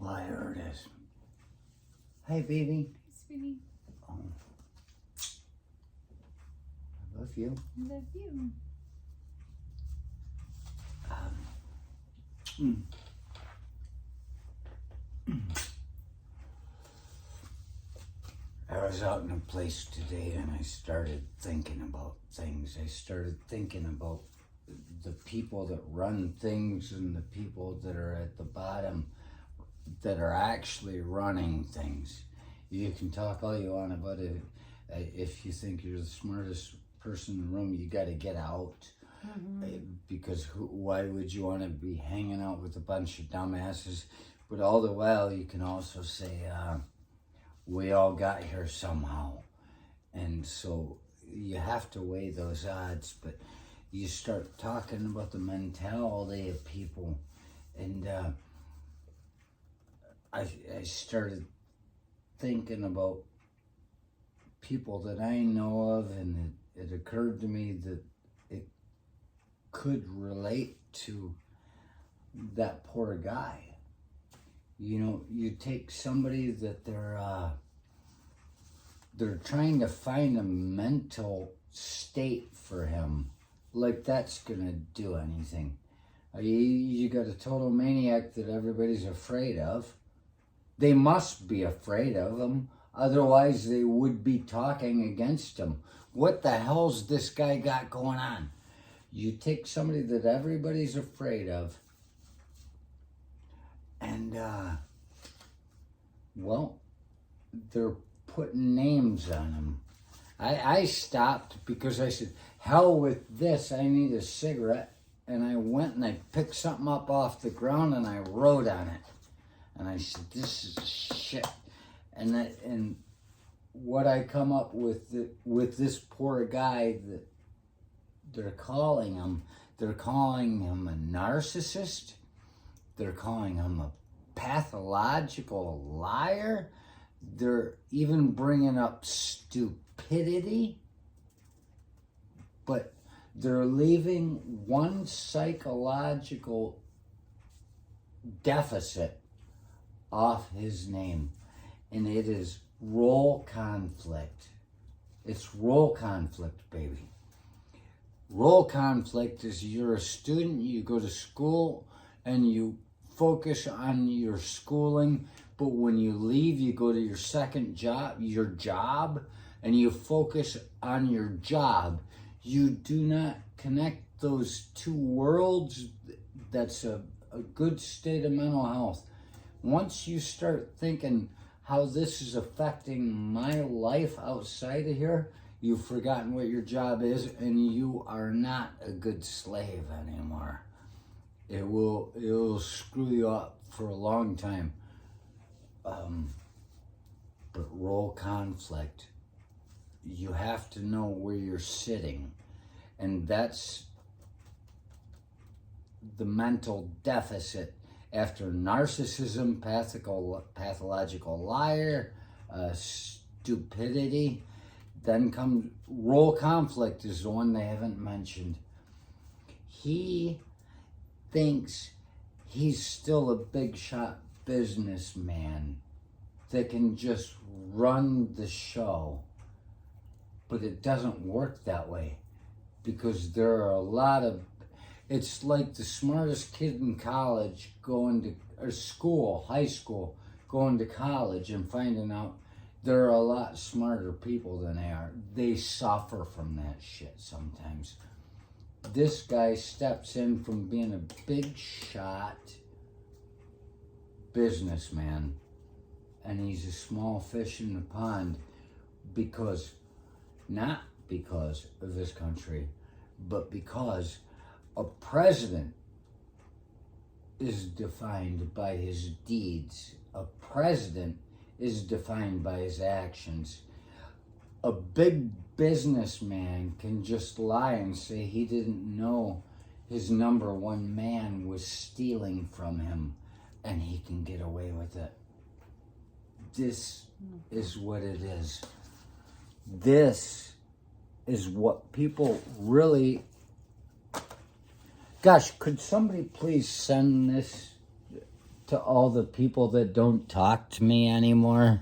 Well, here it is. Hi, baby. Hi, sweetie. Oh. I love you. I love you. I was out in a place today and I started thinking about things. I started thinking about the people that run things and the people that are at the bottom that are actually running things. You can talk all you want about it. If you think you're the smartest person in the room, you got to get out. Because why would you want to be hanging out with a bunch of dumbasses? But all the while, you can also say, we all got here somehow. And so you have to weigh those odds. But you start talking about the mentality of people. And I started thinking about people that I know of, and it occurred to me that it could relate to that poor guy. You know, you take somebody that they're trying to find a mental state for him, like that's gonna do anything. You got a total maniac that everybody's afraid of. They must be afraid of him, otherwise they would be talking against him. What the hell's this guy got going on? You take somebody that everybody's afraid of, and, well, they're putting names on him. I stopped because I said, hell with this, I need a cigarette. And I went and I picked something up off the ground and I wrote on it. And I said, this is shit. And what I come up with this poor guy that they're calling him a narcissist. They're calling him a pathological liar. They're even bringing up stupidity. But they're leaving one psychological deficit off his name, and it is role conflict. It's role conflict, baby. Role conflict is you're a student, you go to school, and you focus on your schooling, but when you leave, you go to your second job, and you focus on your job. You do not connect those two worlds. That's a good state of mental health. Once you start thinking how this is affecting my life outside of here, you've forgotten what your job is, and you are not a good slave anymore. It'll screw you up for a long time. But role conflict, you have to know where you're sitting, and that's the mental deficit after narcissism, pathological liar, stupidity. Then comes role conflict is the one they haven't mentioned. He thinks he's still a big shot businessman that can just run the show. But it doesn't work that way, because there are a lot of, it's like the smartest kid in college high school, going to college and finding out there are a lot smarter people than they are. They suffer from that shit sometimes. This guy steps in from being a big shot businessman, and he's a small fish in the pond not because of this country, but because a president is defined by his deeds. A president is defined by his actions. A big businessman can just lie and say he didn't know his number one man was stealing from him, and he can get away with it. This is what it is. This is what people really... Gosh, could somebody please send this to all the people that don't talk to me anymore.